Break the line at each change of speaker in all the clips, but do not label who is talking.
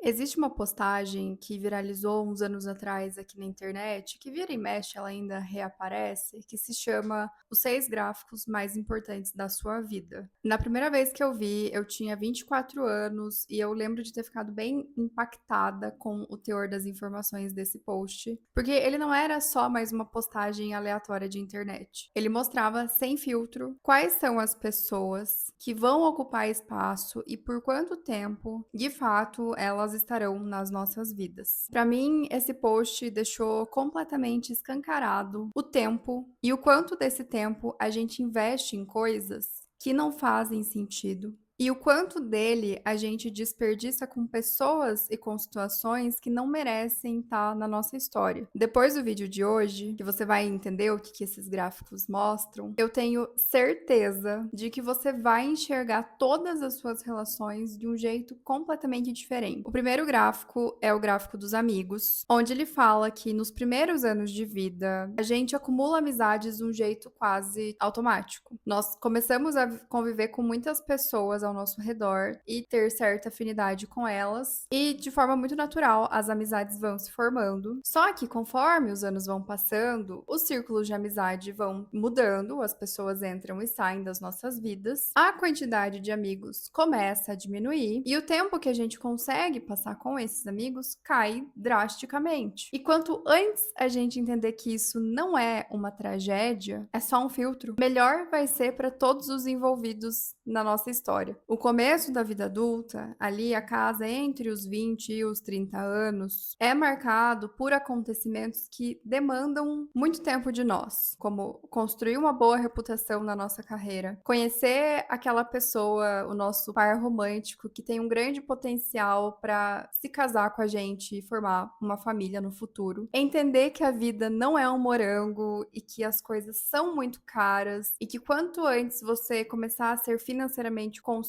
Existe uma postagem que viralizou uns anos atrás aqui na internet, que vira e mexe ela ainda reaparece, que se chama Os 6 Gráficos Mais Importantes da Sua Vida. Na primeira vez que eu vi, eu tinha 24 anos e eu lembro de ter ficado bem impactada com o teor das informações desse post, porque ele não era só mais uma postagem aleatória de internet. Ele mostrava sem filtro quais são as pessoas que vão ocupar espaço e por quanto tempo, de fato, elas estarão nas nossas vidas. Para mim, esse post deixou completamente escancarado o tempo e o quanto desse tempo a gente investe em coisas que não fazem sentido. E o quanto dele a gente desperdiça com pessoas e com situações que não merecem estar na nossa história. Depois do vídeo de hoje, que você vai entender o que esses gráficos mostram, eu tenho certeza de que você vai enxergar todas as suas relações de um jeito completamente diferente. O primeiro gráfico é o gráfico dos amigos, onde ele fala que nos primeiros anos de vida a gente acumula amizades de um jeito quase automático. Nós começamos a conviver com muitas pessoas ao nosso redor e ter certa afinidade com elas, e de forma muito natural as amizades vão se formando. Só que conforme os anos vão passando, os círculos de amizade vão mudando, as pessoas entram e saem das nossas vidas, a quantidade de amigos começa a diminuir e o tempo que a gente consegue passar com esses amigos cai drasticamente. E quanto antes a gente entender que isso não é uma tragédia, é só um filtro, melhor vai ser para todos os envolvidos na nossa história. O começo da vida adulta, ali a casa entre os 20 e os 30 anos, é marcado por acontecimentos que demandam muito tempo de nós, como construir uma boa reputação na nossa carreira, conhecer aquela pessoa, o nosso par romântico que tem um grande potencial para se casar com a gente e formar uma família no futuro, entender que a vida não é um morango e que as coisas são muito caras e que quanto antes você começar a ser financeiramente consciente,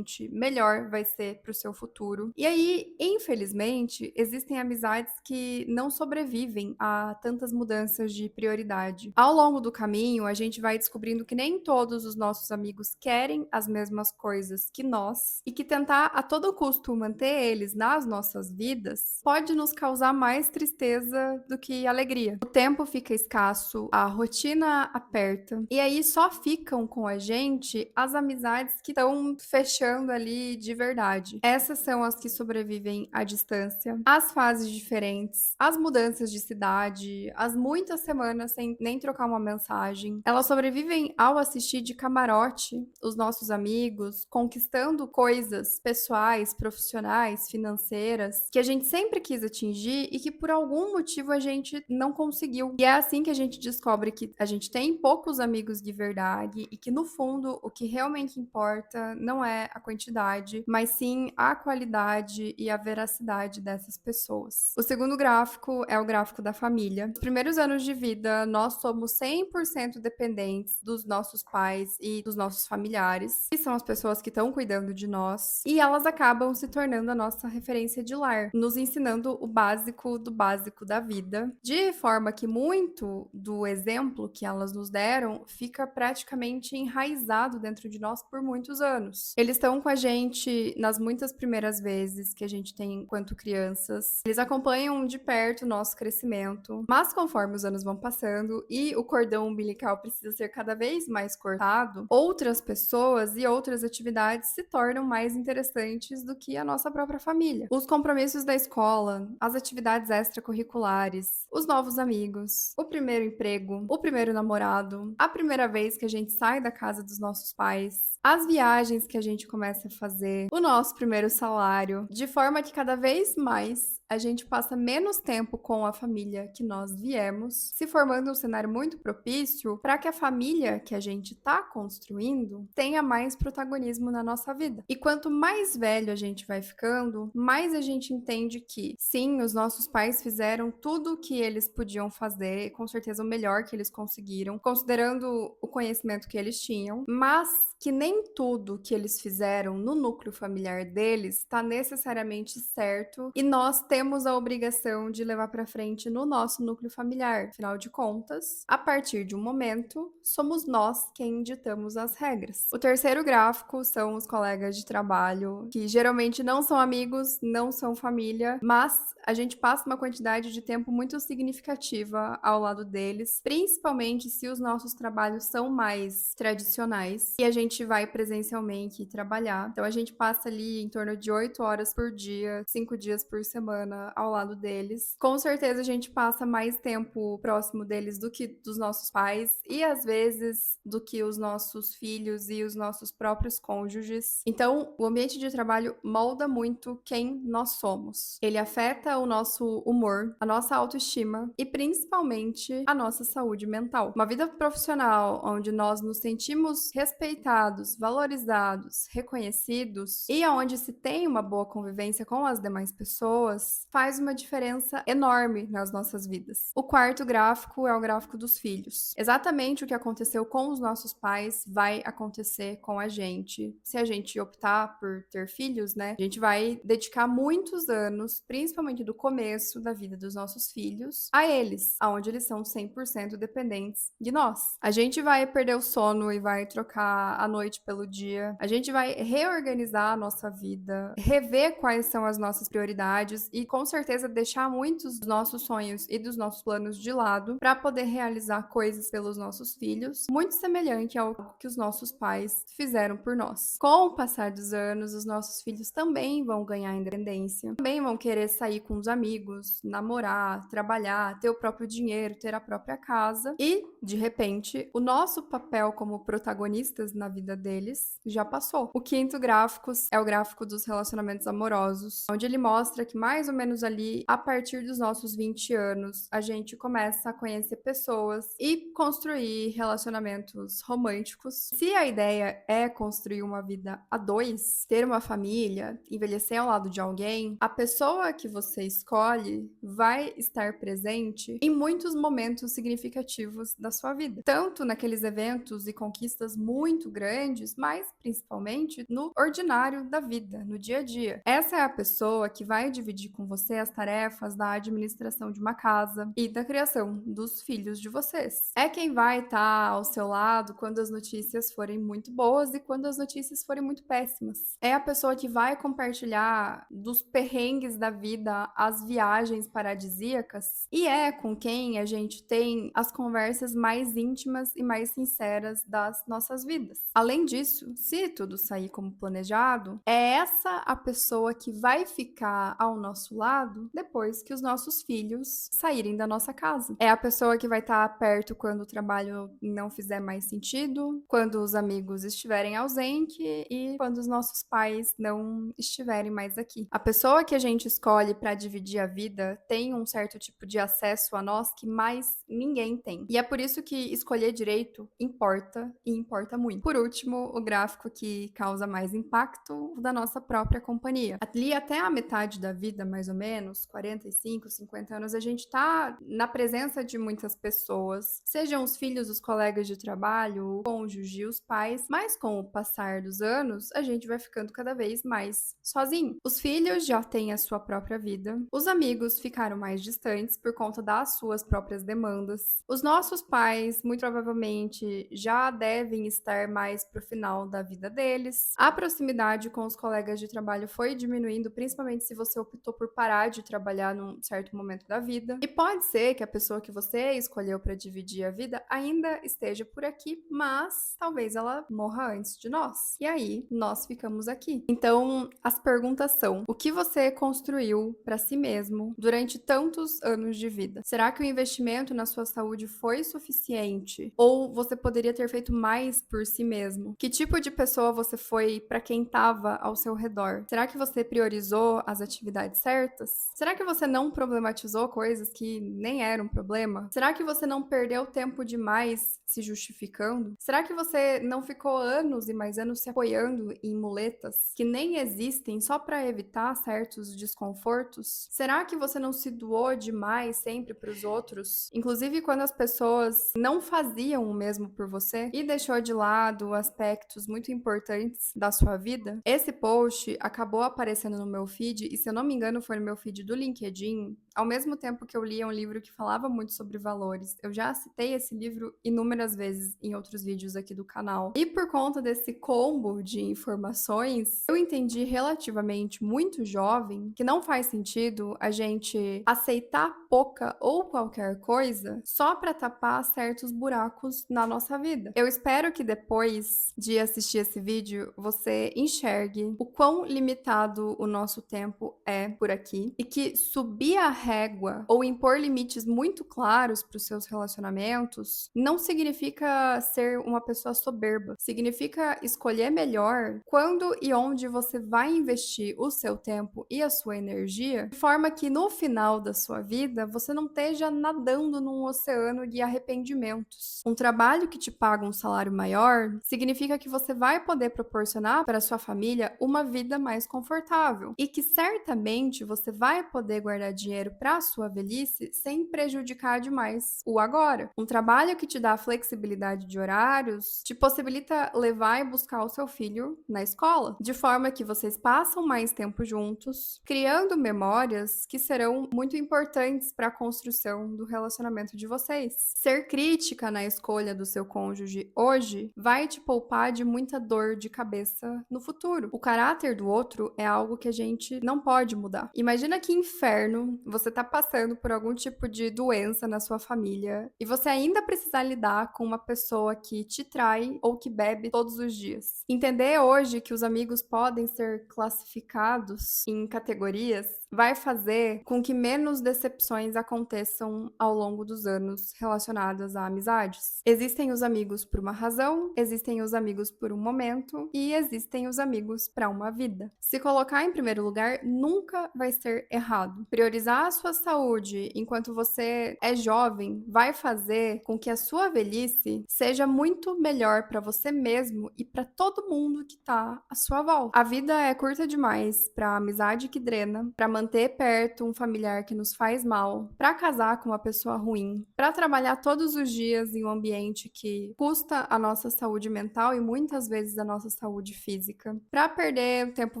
melhor vai ser para o seu futuro. E aí, infelizmente, existem amizades que não sobrevivem a tantas mudanças de prioridade. Ao longo do caminho, a gente vai descobrindo que nem todos os nossos amigos querem as mesmas coisas que nós e que tentar a todo custo manter eles nas nossas vidas pode nos causar mais tristeza do que alegria. O tempo fica escasso, a rotina aperta e aí só ficam com a gente as amizades que estão fechando ali de verdade. Essas são as que sobrevivem à distância, às fases diferentes, às mudanças de cidade, às muitas semanas sem nem trocar uma mensagem. Elas sobrevivem ao assistir de camarote os nossos amigos, conquistando coisas pessoais, profissionais, financeiras, que a gente sempre quis atingir e que por algum motivo a gente não conseguiu. E é assim que a gente descobre que a gente tem poucos amigos de verdade e que no fundo o que realmente importa não é a quantidade, mas sim a qualidade e a veracidade dessas pessoas. O segundo gráfico é o gráfico da família. Nos primeiros anos de vida, nós somos 100% dependentes dos nossos pais e dos nossos familiares, que são as pessoas que estão cuidando de nós, e elas acabam se tornando a nossa referência de lar, nos ensinando o básico do básico da vida, de forma que muito do exemplo que elas nos deram fica praticamente enraizado dentro de nós por muitos anos. Eles estão com a gente nas muitas primeiras vezes que a gente tem enquanto crianças. Eles acompanham de perto o nosso crescimento, mas conforme os anos vão passando e o cordão umbilical precisa ser cada vez mais cortado, outras pessoas e outras atividades se tornam mais interessantes do que a nossa própria família. Os compromissos da escola, as atividades extracurriculares, os novos amigos, o primeiro emprego, o primeiro namorado, a primeira vez que a gente sai da casa dos nossos pais, as viagens que a gente começa a fazer, o nosso primeiro salário, de forma que cada vez mais a gente passa menos tempo com a família que nós viemos, se formando um cenário muito propício para que a família que a gente está construindo tenha mais protagonismo na nossa vida. E quanto mais velho a gente vai ficando, mais a gente entende que, sim, os nossos pais fizeram tudo o que eles podiam fazer, com certeza o melhor que eles conseguiram, considerando o conhecimento que eles tinham, mas que nem nem tudo que eles fizeram no núcleo familiar deles está necessariamente certo e nós temos a obrigação de levar para frente no nosso núcleo familiar. Afinal de contas, a partir de um momento, somos nós quem ditamos as regras. O terceiro gráfico são os colegas de trabalho, que geralmente não são amigos, não são família, mas a gente passa uma quantidade de tempo muito significativa ao lado deles, principalmente se os nossos trabalhos são mais tradicionais e a gente vai presencialmente trabalhar. Então a gente passa ali em torno de 8 horas por dia, 5 dias por semana ao lado deles. Com certeza a gente passa mais tempo próximo deles do que dos nossos pais e às vezes do que os nossos filhos e os nossos próprios cônjuges. Então, o ambiente de trabalho molda muito quem nós somos. Ele afeta o nosso humor, a nossa autoestima e principalmente a nossa saúde mental. Uma vida profissional onde nós nos sentimos respeitados, valorizados, reconhecidos e onde se tem uma boa convivência com as demais pessoas faz uma diferença enorme nas nossas vidas. O quarto gráfico é o gráfico dos filhos. Exatamente o que aconteceu com os nossos pais vai acontecer com a gente. Se a gente optar por ter filhos, né? A gente vai dedicar muitos anos, principalmente do começo da vida dos nossos filhos, a eles, aonde eles são 100% dependentes de nós. A gente vai perder o sono e vai trocar a noite pelo dia. A gente vai reorganizar a nossa vida, rever quais são as nossas prioridades e com certeza deixar muitos dos nossos sonhos e dos nossos planos de lado para poder realizar coisas pelos nossos filhos, muito semelhante ao que os nossos pais fizeram por nós. Com o passar dos anos, os nossos filhos também vão ganhar independência, também vão querer sair com os amigos, namorar, trabalhar, ter o próprio dinheiro, ter a própria casa e, de repente, o nosso papel como protagonistas na vida deles já passou. O quinto gráfico é o gráfico dos relacionamentos amorosos, onde ele mostra que mais ou menos ali, a partir dos nossos 20 anos, a gente começa a conhecer pessoas e construir relacionamentos românticos. Se a ideia é construir uma vida a dois, ter uma família, envelhecer ao lado de alguém, a pessoa que você escolhe vai estar presente em muitos momentos significativos da sua vida. Tanto naqueles eventos e conquistas muito grandes, mas principalmente no ordinário da vida, no dia a dia. Essa é a pessoa que vai dividir com você as tarefas da administração de uma casa e da criação dos filhos de vocês. É quem vai estar ao seu lado quando as notícias forem muito boas e quando as notícias forem muito péssimas. É a pessoa que vai compartilhar dos perrengues da vida, as viagens paradisíacas, e é com quem a gente tem as conversas mais íntimas e mais sinceras das nossas vidas. Além disso, se tudo sair como planejado, é essa a pessoa que vai ficar ao nosso lado depois que os nossos filhos saírem da nossa casa. É a pessoa que vai estar perto quando o trabalho não fizer mais sentido, quando os amigos estiverem ausentes e quando os nossos pais não estiverem mais aqui. A pessoa que a gente escolhe para dividir a vida tem um certo tipo de acesso a nós que mais ninguém tem. E é por isso que escolher direito importa e importa muito. Por último, o gráfico que causa mais impacto da nossa própria companhia. Ali até a metade da vida, mais ou menos, 45, 50 anos, a gente tá na presença de muitas pessoas, sejam os filhos, os colegas de trabalho, o cônjuge, os pais, mas com o passar dos anos, a gente vai ficando cada vez mais sozinho. Os filhos já têm a sua própria vida, os amigos ficaram mais distantes por conta das suas próprias demandas. Os nossos pais, muito provavelmente, já devem estar mais pro final da vida deles. A proximidade com os colegas de trabalho foi diminuindo, principalmente se você optou por parar de trabalhar num certo momento da vida. E pode ser que a pessoa que você escolheu para dividir a vida ainda esteja por aqui, mas talvez ela morra antes de nós. E aí, nós ficamos aqui. Então, as perguntas são: o que você construiu para si mesmo durante tantos anos de vida? Será que o investimento na sua saúde foi suficiente? Ou você poderia ter feito mais por si mesmo? Que tipo de pessoa você foi para quem estava ao seu redor? Será que você priorizou as atividades certas? Será que você não problematizou coisas que nem eram problema? Será que você não perdeu tempo demais se justificando? Será que você não ficou anos e mais anos se apoiando em muletas que nem existem só para evitar certos desconfortos? Será que você não se doou demais sempre para os outros? Inclusive quando as pessoas pessoas não faziam o mesmo por você e deixou de lado aspectos muito importantes da sua vida? Esse post acabou aparecendo no meu feed e, se eu não me engano, foi no meu feed do LinkedIn, ao mesmo tempo que eu lia um livro que falava muito sobre valores. Eu já citei esse livro inúmeras vezes em outros vídeos aqui do canal. E por conta desse combo de informações, eu entendi relativamente muito jovem que não faz sentido a gente aceitar pouca ou qualquer coisa só para tapar certos buracos na nossa vida. Eu espero que depois de assistir esse vídeo você enxergue o quão limitado o nosso tempo é por aqui e que subir a régua ou impor limites muito claros para os seus relacionamentos não significa ser uma pessoa soberba. Significa escolher melhor quando e onde você vai investir o seu tempo e a sua energia, de forma que no final da sua vida você não esteja nadando num oceano de arrependimentos. Um trabalho que te paga um salário maior significa que você vai poder proporcionar para sua família uma vida mais confortável e que certamente você vai poder guardar dinheiro para a sua velhice sem prejudicar demais o agora. Um trabalho que te dá flexibilidade de horários te possibilita levar e buscar o seu filho na escola, de forma que vocês passam mais tempo juntos, criando memórias que serão muito importantes para a construção do relacionamento de vocês. Ser crítica na escolha do seu cônjuge hoje vai te poupar de muita dor de cabeça no futuro. O caráter do outro é algo que a gente não pode mudar. Imagina que inferno você tá passando por algum tipo de doença na sua família e você ainda precisar lidar com uma pessoa que te trai ou que bebe todos os dias. Entender hoje que os amigos podem ser classificados em categorias vai fazer com que menos decepções aconteçam ao longo dos anos relacionadas a amizades. Existem os amigos por uma razão, existem os amigos por um momento e existem os amigos para uma vida. Se colocar em primeiro lugar nunca vai ser errado. Priorizar a sua saúde enquanto você é jovem vai fazer com que a sua velhice seja muito melhor para você mesmo e para todo mundo que tá à sua volta. A vida é curta demais para amizade que drena, para manter perto um familiar que nos faz mal, para casar com uma pessoa ruim, para trabalhar todos os dias em um ambiente que custa a nossa saúde mental e muitas vezes a nossa saúde física, para perder tempo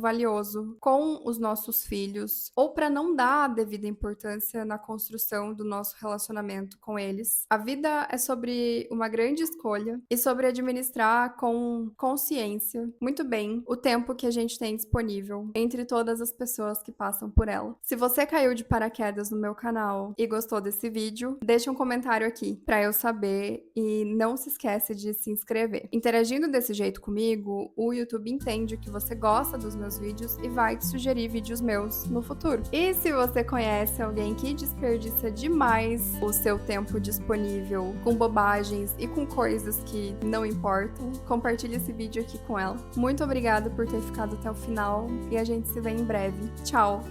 valioso com os nossos filhos ou para não dar a devida importância na construção do nosso relacionamento com eles. A vida é sobre uma grande escolha e sobre administrar com consciência, muito bem, o tempo que a gente tem disponível entre todas as pessoas que passam por ela. Se você caiu de paraquedas no meu canal e gostou desse vídeo, deixa um comentário aqui para eu saber e não se esquece de se inscrever. Interagindo desse jeito comigo, o YouTube entende que você gosta dos meus vídeos e vai te sugerir vídeos meus no futuro. E se você conhece alguém que desperdiça demais o seu tempo disponível com bobagens e com coisas que não importam, compartilhe esse vídeo aqui com ela. Muito obrigada por ter ficado até o final e a gente se vê em breve. Tchau!